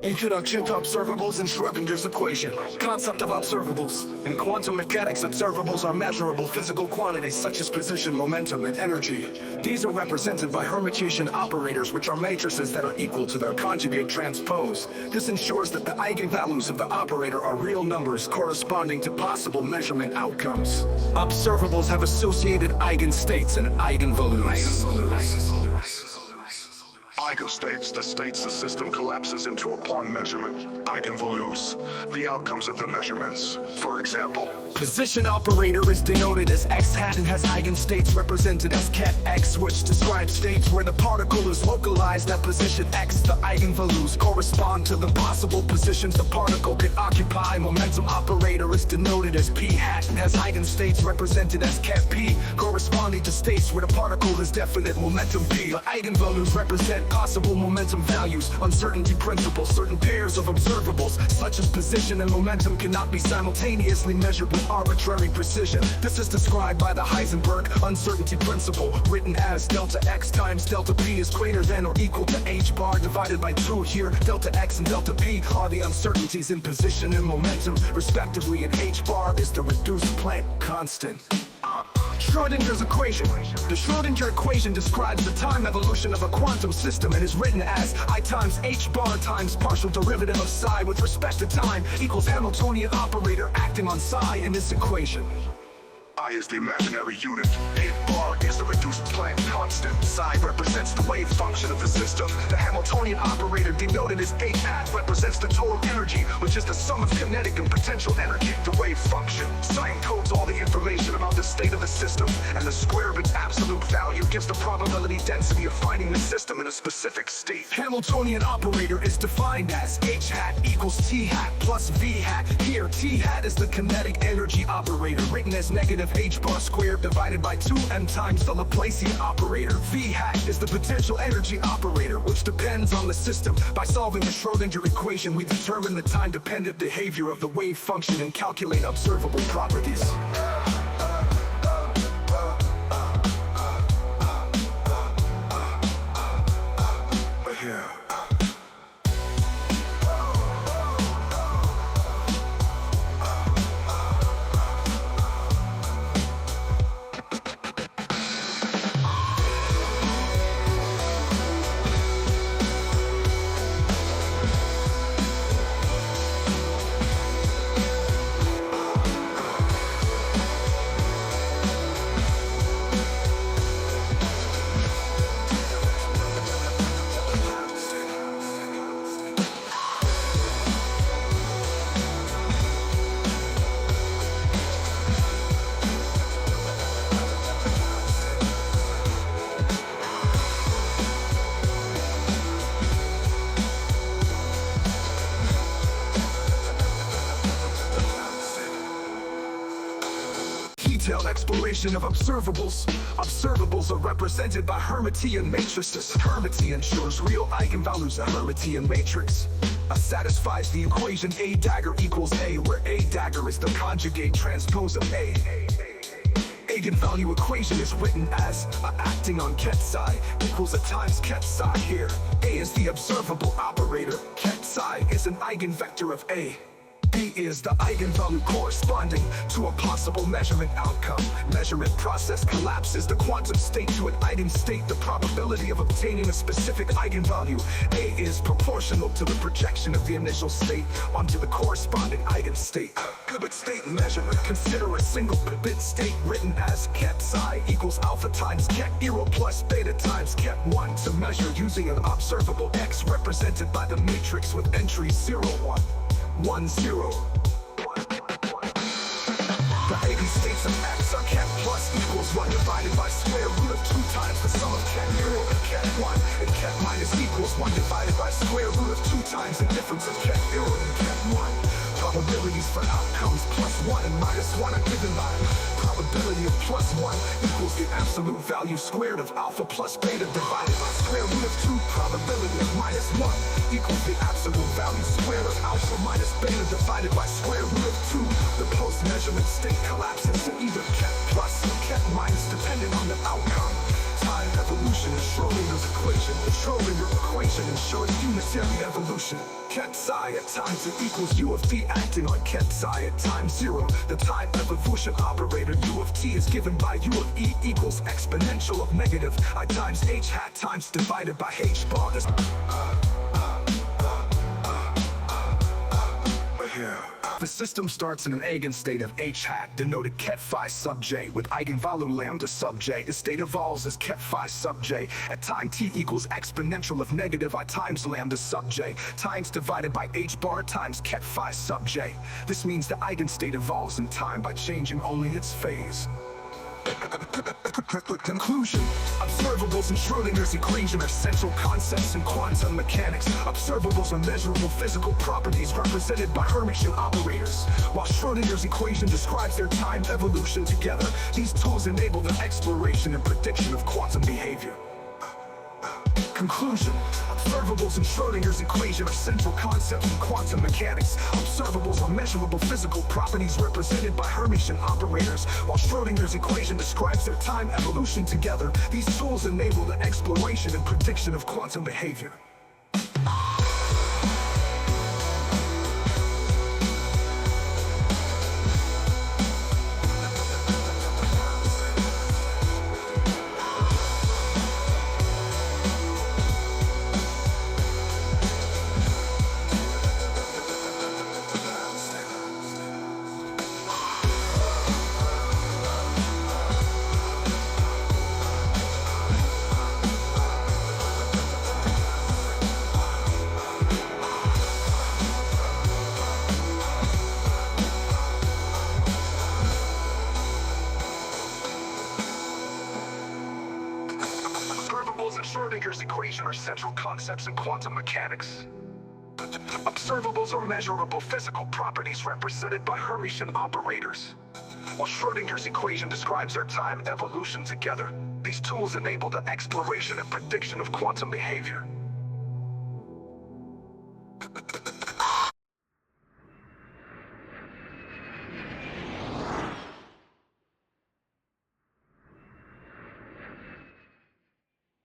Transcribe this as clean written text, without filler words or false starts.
Introduction to Observables and Schrödinger's equation. Concept of observables. In quantum mechanics, observables are measurable physical quantities such as position, momentum, and energy. These are represented by Hermitian operators, which are matrices that are equal to their conjugate transpose. This ensures that the eigenvalues of the operator are real numbers corresponding to possible measurement outcomes. Observables have associated eigenstates and eigenvalues. Eigenstates, the states the system collapses into upon measurement. Eigenvalues, the outcomes of the measurements. For example, position operator is denoted as x hat and has eigenstates represented as ket x, which describes states where the particle is localized at position x. The eigenvalues correspond to the possible positions the particle could occupy. Momentum operator is denoted as p hat and has eigenstates represented as ket p, corresponding to states where the particle is definite momentum p. The eigenvalues represent possible momentum values, uncertainty principle. Certain pairs of observables, such as position and momentum, cannot be simultaneously measured with arbitrary precision. This is described by the Heisenberg uncertainty principle, written as delta x times delta p is greater than or equal to h bar divided by 2. Here, delta x and delta p are the uncertainties in position and momentum, respectively, and h bar is the reduced Planck constant. Schrödinger's equation. The Schrödinger equation describes the time evolution of a quantum system and is written as I times h bar times partial derivative of psi with respect to time equals Hamiltonian operator acting on psi in this equation. I is the imaginary unit, 8 bar is the reduced Planck constant, psi represents the wave function of the system, the Hamiltonian operator denoted as 8 hat represents the total energy, which is the sum of kinetic and potential energy, the wave function. Psi encodes all the information about the state of the system, and the square of its absolute value gives the probability density of finding the system in a specific state. Hamiltonian operator is defined as h hat equals t hat plus v hat. Here, t hat is the kinetic energy operator, written as negative h bar squared divided by 2m times the Laplacian operator. V hat is the potential energy operator, which depends on the system. By solving the Schrödinger equation, we determine the time-dependent behavior of the wave function and calculate observable properties. Detailed exploration of observables. Observables are represented by Hermitian matrices. Hermitian ensures real eigenvalues. A Hermitian matrix satisfies the equation A dagger equals A, where A dagger is the conjugate transpose of A. Eigenvalue equation is written as acting on ket psi equals a times ket psi. Here, A is the observable operator. Ket psi is an eigenvector of A. A is the eigenvalue corresponding to a possible measurement outcome. Measurement process collapses the quantum state to an eigenstate. The probability of obtaining a specific eigenvalue, A, is proportional to the projection of the initial state onto the corresponding eigenstate. Qubit state measurement. Consider a single qubit state written as ket psi equals alpha times ket 0 plus beta times ket 1 to measure using an observable x represented by the matrix with entries 0, 1. 1, 0. The eigenstates of x are ket plus equals 1 divided by square root of 2 times the sum of ket 0 and ket 1, and ket minus equals 1 divided by square root of 2 times the difference of ket 0 and ket 1. Probabilities for outcomes plus 1 and minus 1 are given by probability of plus 1 equals the absolute value squared of alpha plus beta divided by square root of 2. Probability of minus 1 equals the absolute value squared of alpha minus beta divided by square root of 2. The post-measurement state collapses to either ket plus or ket minus depending on the outcome. time evolution is Schrödinger's equation. The Schrödinger equation ensures unitary evolution. Ket psi at times it equals u of t acting on ket psi at times 0. The time evolution operator u of t is given by u of e equals exponential of negative I times h hat times divided by h bar. This the system starts in an eigenstate of h hat, denoted ket phi sub j, with eigenvalue lambda sub j. The state evolves as ket phi sub j at time t equals exponential of negative I times lambda sub j times divided by h bar times ket phi sub j. This means the eigenstate evolves in time by changing only its phase. Conclusion. Observables and Schrödinger's equation are central concepts in quantum mechanics. Observables are measurable physical properties represented by Hermitian operators, while Schrödinger's equation describes their time evolution together. These tools enable the exploration and prediction of quantum behavior. Conclusion. Observables and Schrödinger's equation are central concepts in quantum mechanics. Observables are measurable physical properties represented by Hermitian operators, while Schrödinger's equation describes their time evolution together. These tools enable the exploration and prediction of quantum behavior. Observables and Schrödinger's equation are central concepts in quantum mechanics. Observables are measurable physical properties represented by Hermitian operators, while Schrödinger's equation describes their time evolution together. These tools enable the exploration and prediction of quantum behavior.